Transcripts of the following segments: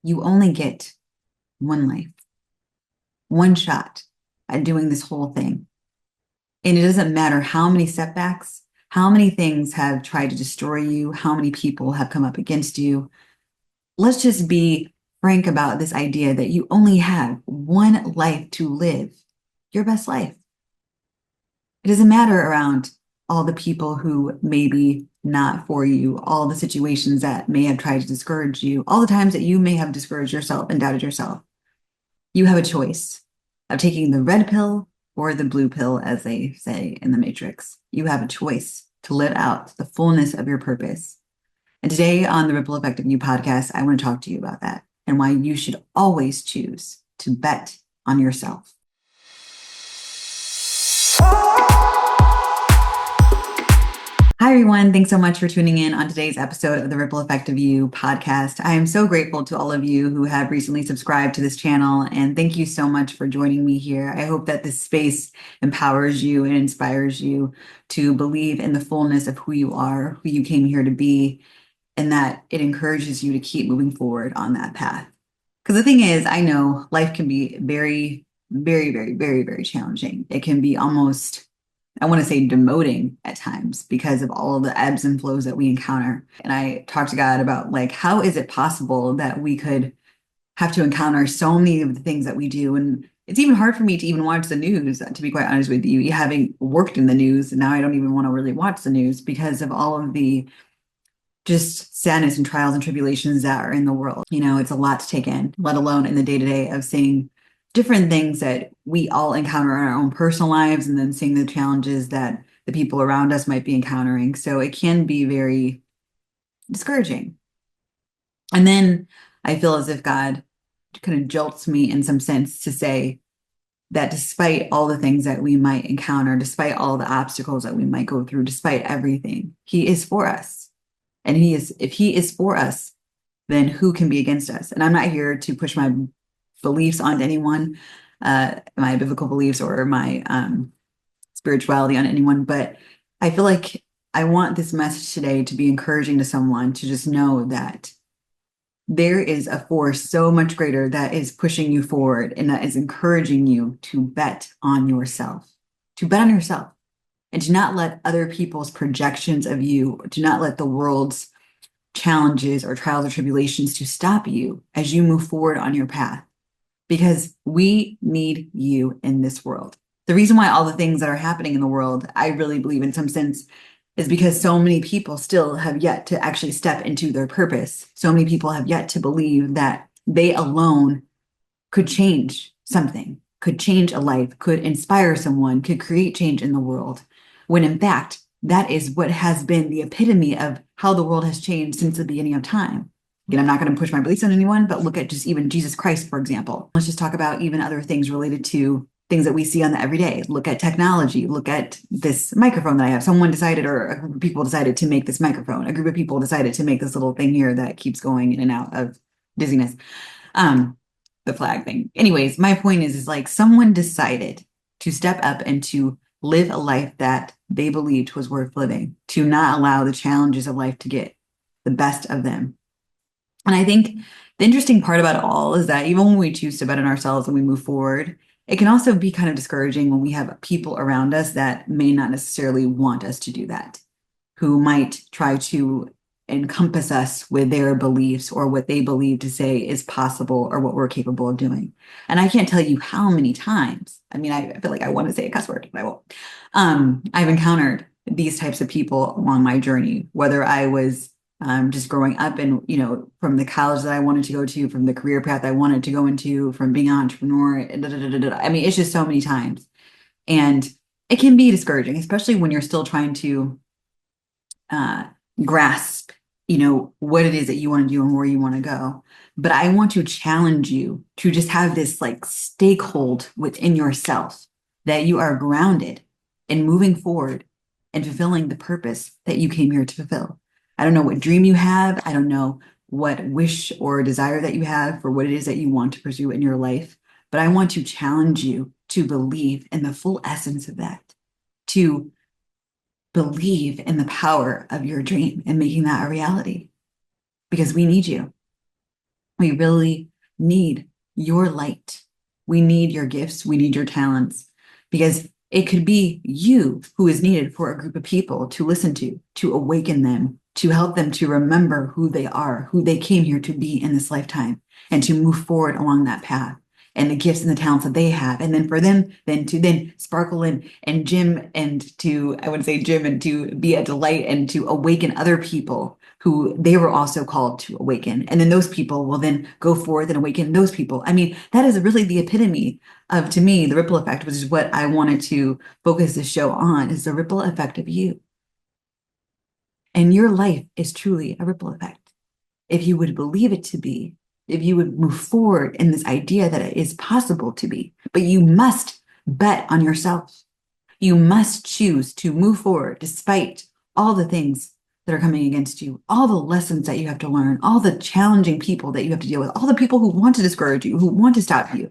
You only get one life, one shot at doing this whole thing. And it doesn't matter how many setbacks, how many things have tried to destroy you, how many people have come up against you. Let's just be frank about this idea that you only have one life to live your best life. It doesn't matter around all the people who may be not for you, all the situations that may have tried to discourage you, all the times that you may have discouraged yourself and doubted yourself. You have a choice of taking the red pill or the blue pill, as they say in the Matrix. You have a choice to live out the fullness of your purpose. And today on the Ripple Effect of You podcast, I want to talk to you about that and why you should always choose to bet on yourself. Hi, everyone. Thanks so much for tuning in on today's episode of the Ripple Effect of You podcast. I am so grateful to all of you who have recently subscribed to this channel, and thank you so much for joining me here. I hope that this space empowers you and inspires you to believe in the fullness of who you are, who you came here to be, and that it encourages you to keep moving forward on that path. Because the thing is, I know life can be very, very, very, very, very challenging. It can be almost, I want to say, demoting at times because of all of the ebbs and flows that we encounter. And I talked to God about, like, how is it possible that we could have to encounter so many of the things that we do? And it's even hard for me to even watch the news, to be quite honest with you, having worked in the news. And now I don't even want to really watch the news because of all of the just sadness and trials and tribulations that are in the world. You know, it's a lot to take in, let alone in the day-to-day of seeing different things that we all encounter in our own personal lives and then seeing the challenges that the people around us might be encountering. So it can be very discouraging. And then I feel as if God kind of jolts me in some sense to say that despite all the things that we might encounter, despite all the obstacles that we might go through, despite everything, He is for us. And if He is for us, then who can be against us? And I'm not here to push my beliefs onto anyone, my biblical beliefs or my spirituality on anyone. But I feel like I want this message today to be encouraging to someone to just know that there is a force so much greater that is pushing you forward and that is encouraging you to bet on yourself, and to not let other people's projections of you, to not let the world's challenges or trials or tribulations to stop you as you move forward on your path, because we need you in this world. The reason why all the things that are happening in the world, I really believe in some sense, is because so many people still have yet to actually step into their purpose. So many people have yet to believe that they alone could change something, could change a life, could inspire someone, could create change in the world, when in fact, that is what has been the epitome of how the world has changed since the beginning of time. Again, I'm not going to push my beliefs on anyone, but look at just even Jesus Christ, for example. Let's just talk about even other things related to things that we see on the everyday. Look at technology. Look at this microphone that I have. Someone decided, or a group of people decided to make this microphone. A group of people decided to make this little thing here that keeps going in and out of dizziness. The flag thing. Anyways, my point is like someone decided to step up and to live a life that they believed was worth living, to not allow the challenges of life to get the best of them. And I think the interesting part about it all is that even when we choose to bet on ourselves and we move forward, it can also be kind of discouraging when we have people around us that may not necessarily want us to do that, who might try to encompass us with their beliefs or what they believe to say is possible or what we're capable of doing. And I can't tell you how many times, I mean, I feel like I want to say a cuss word, but I won't. I've encountered these types of people along my journey, whether I was just growing up and, you know, from the college that I wanted to go to, from the career path I wanted to go into, from being an entrepreneur. I mean, it's just so many times. And it can be discouraging, especially when you're still trying to grasp, you know, what it is that you want to do and where you want to go. But I want to challenge you to just have this like stakehold within yourself that you are grounded in moving forward and fulfilling the purpose that you came here to fulfill. I don't know what dream you have. I don't know what wish or desire that you have for what it is that you want to pursue in your life. But I want to challenge you to believe in the full essence of that, to believe in the power of your dream and making that a reality, because we need you. We really need your light. We need your gifts. We need your talents because it could be you who is needed for a group of people to listen to awaken them, to help them to remember who they are, who they came here to be in this lifetime, and to move forward along that path and the gifts and the talents that they have. And then for them then to then sparkle and Jim and to, I would say Jim, and to be a delight and to awaken other people who they were also called to awaken. And then those people will then go forth and awaken those people. I mean, that is really the epitome of, to me, the ripple effect, which is what I wanted to focus this show on, is the ripple effect of you. And your life is truly a ripple effect. If you would believe it to be, if you would move forward in this idea that it is possible to be, but you must bet on yourself. You must choose to move forward despite all the things that are coming against you, all the lessons that you have to learn, all the challenging people that you have to deal with, all the people who want to discourage you, who want to stop you.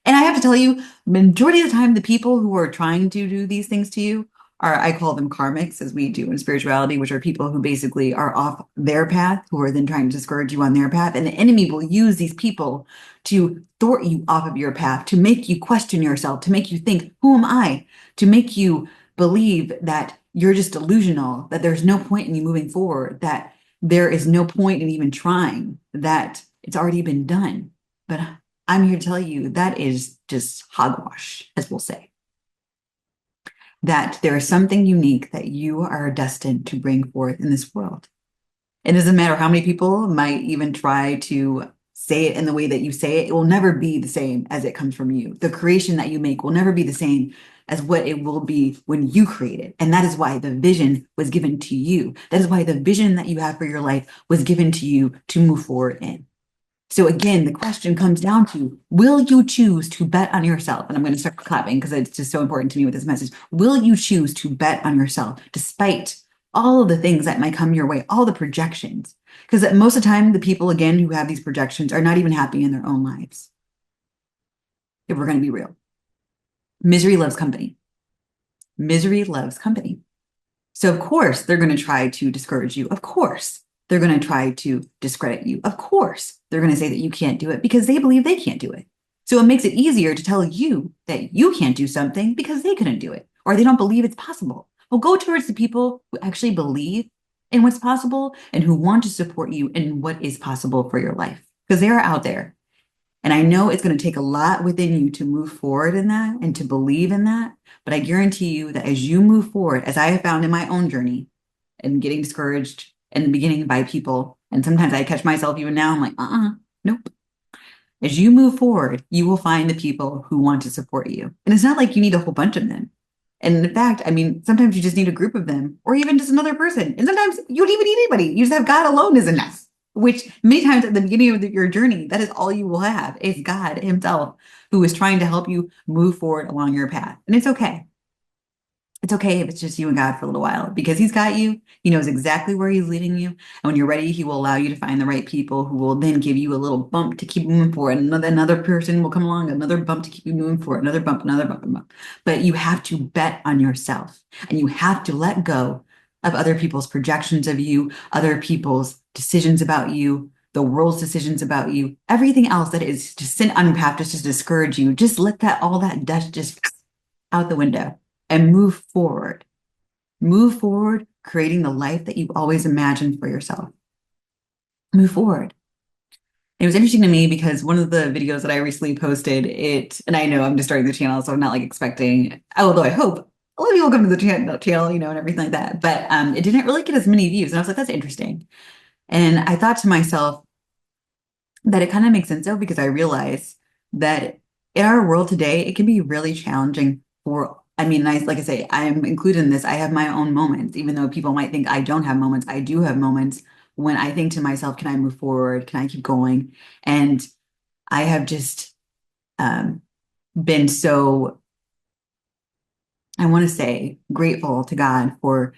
And I have to tell you, majority of the time, the people who are trying to do these things to you are, I call them karmics, as we do in spirituality, which are people who basically are off their path, who are then trying to discourage you on their path. And the enemy will use these people to thwart you off of your path, to make you question yourself, to make you think, who am I? To make you believe that you're just delusional, that there's no point in you moving forward, that there is no point in even trying, that it's already been done. But I'm here to tell you that is just hogwash, as we'll say. That there is something unique that you are destined to bring forth in this world. It doesn't matter how many people might even try to say it in the way that you say it, it will never be the same as it comes from you. The creation that you make will never be the same as what it will be when you create it. And that is why the vision was given to you. That is why the vision that you have for your life was given to you to move forward in. So again, the question comes down to, will you choose to bet on yourself? And I'm going to start clapping because it's just so important to me with this message. Will you choose to bet on yourself despite all of the things that might come your way, all the projections? Because most of the time, the people, again, who have these projections are not even happy in their own lives. If we're going to be real. Misery loves company. Misery loves company. So of course, they're going to try to discourage you. Of course, they're going to try to discredit you. Of course, they're going to say that you can't do it because they believe they can't do it. So it makes it easier to tell you that you can't do something because they couldn't do it or they don't believe it's possible. Well, go towards the people who actually believe in what's possible and who want to support you in what is possible for your life, because they are out there. And I know it's going to take a lot within you to move forward in that and to believe in that. But I guarantee you that as you move forward, as I have found in my own journey and getting discouraged in the beginning by people, and sometimes I catch myself even now, I'm like, nope. As you move forward, you will find the people who want to support you. And it's not like you need a whole bunch of them. And in fact, I mean, sometimes you just need a group of them or even just another person. And sometimes you don't even need anybody. You just have God alone is enough, which many times at the beginning of your journey, that is all you will have is God himself, who is trying to help you move forward along your path. And it's okay. It's okay if it's just you and God for a little while because he's got you. He knows exactly where he's leading you. And when you're ready, he will allow you to find the right people who will then give you a little bump to keep moving forward. Another person will come along, another bump to keep you moving forward, another bump, another bump, another bump. But you have to bet on yourself and you have to let go of other people's projections of you, other people's decisions about you, the world's decisions about you, everything else that is just sent on your path just to discourage you. Just let that, all that dust just out the window. And move forward. Move forward, creating the life that you've always imagined for yourself. Move forward. It was interesting to me because one of the videos that I recently posted, and I know I'm just starting the channel, so I'm not like expecting, although I hope a lot of people come to the channel, and everything like that, but it didn't really get as many views. And I was like, that's interesting. And I thought to myself that it kind of makes sense though, because I realized that in our world today, it can be really challenging for like I say, I'm included in this. I have my own moments, even though people might think I don't have moments. I do have moments when I think to myself, can I move forward? Can I keep going? And I have just been so, I want to say, grateful to God for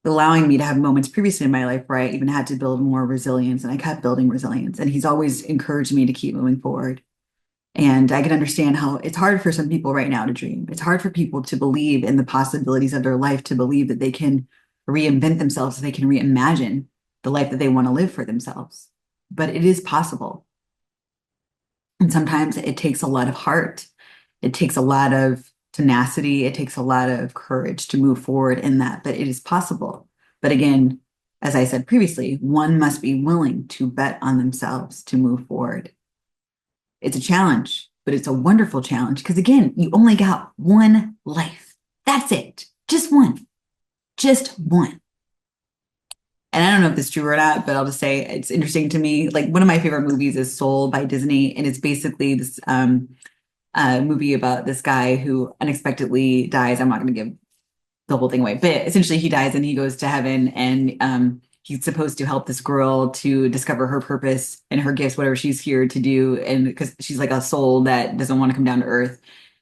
allowing me to have moments previously in my life where I even had to build more resilience, and I kept building resilience. And he's always encouraged me to keep moving forward. And I can understand how it's hard for some people right now to dream. It's hard for people to believe in the possibilities of their life, to believe that they can reinvent themselves, they can reimagine the life that they want to live for themselves. But it is possible. And sometimes it takes a lot of heart. It takes a lot of tenacity. It takes a lot of courage to move forward in that, but it is possible. But again, as I said previously, one must be willing to bet on themselves to move forward. It's a challenge, but it's a wonderful challenge because, again, you only got one life. That's it. Just one. Just one. And I don't know if this is true or not, but I'll just say it's interesting to me. Like one of my favorite movies is Soul by Disney, and it's basically this movie about this guy who unexpectedly dies. I'm not going to give the whole thing away, but essentially he dies and he goes to heaven, and he's supposed to help this girl to discover her purpose and her gifts, whatever she's here to do, and because she's like a soul that doesn't want to come down to earth,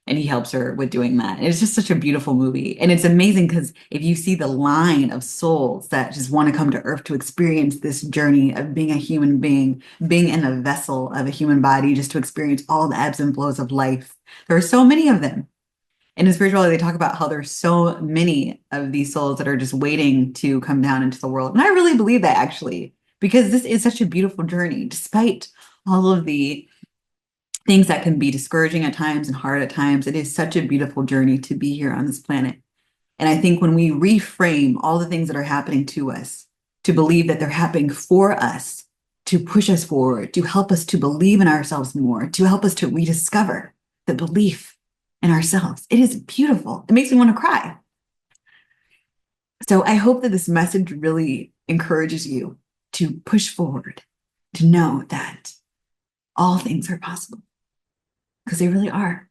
and he helps her with doing that. And it's just such a beautiful movie, and it's amazing because if you see the line of souls that just want to come to earth to experience this journey of being a human being, being in a vessel of a human body, just to experience all the ebbs and flows of life, there are so many of them. And in spirituality, they talk about how there's so many of these souls that are just waiting to come down into the world. And I really believe that actually, because this is such a beautiful journey, despite all of the things that can be discouraging at times and hard at times. It is such a beautiful journey to be here on this planet. And I think when we reframe all the things that are happening to us, to believe that they're happening for us, to push us forward, to help us to believe in ourselves more, to help us to rediscover the belief in ourselves. It is beautiful. It makes me want to cry. So I hope that this message really encourages you to push forward, to know that all things are possible, because they really are.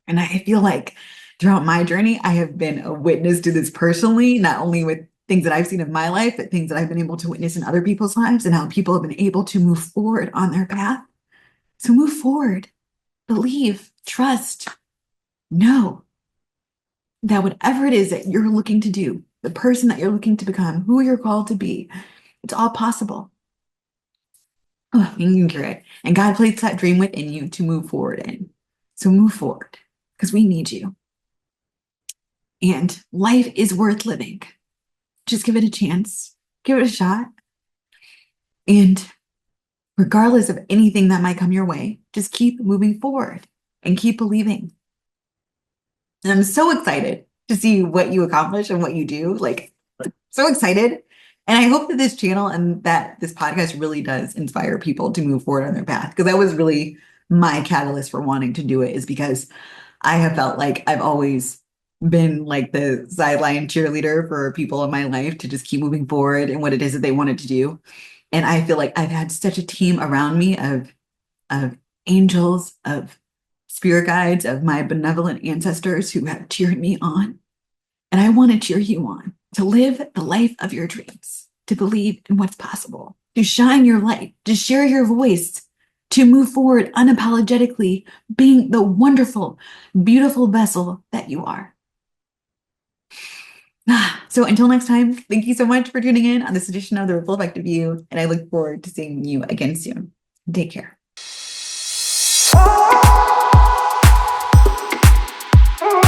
And I feel like throughout my journey, I have been a witness to this personally, not only with things that I've seen in my life, but things that I've been able to witness in other people's lives and how people have been able to move forward on their path. So move forward, believe, trust, know that whatever it is that you're looking to do, the person that you're looking to become, who you're called to be, it's all possible. Oh, you can cure it. And God placed that dream within you to move forward in. So move forward because we need you. And life is worth living. Just give it a chance, give it a shot. And regardless of anything that might come your way, just keep moving forward and keep believing. And I'm so excited to see what you accomplish and what you do. Like, so excited. And I hope that this channel and that this podcast really does inspire people to move forward on their path. Because that was really my catalyst for wanting to do it, is because I have felt like I've always been like the sideline cheerleader for people in my life to just keep moving forward and what it is that they wanted to do. And I feel like I've had such a team around me of angels, of spirit guides, of my benevolent ancestors who have cheered me on. And I want to cheer you on to live the life of your dreams, to believe in what's possible, to shine your light, to share your voice, to move forward unapologetically, being the wonderful, beautiful vessel that you are. So until next time, thank you so much for tuning in on this edition of The Ripple Effect of You, and I look forward to seeing you again soon. Take care.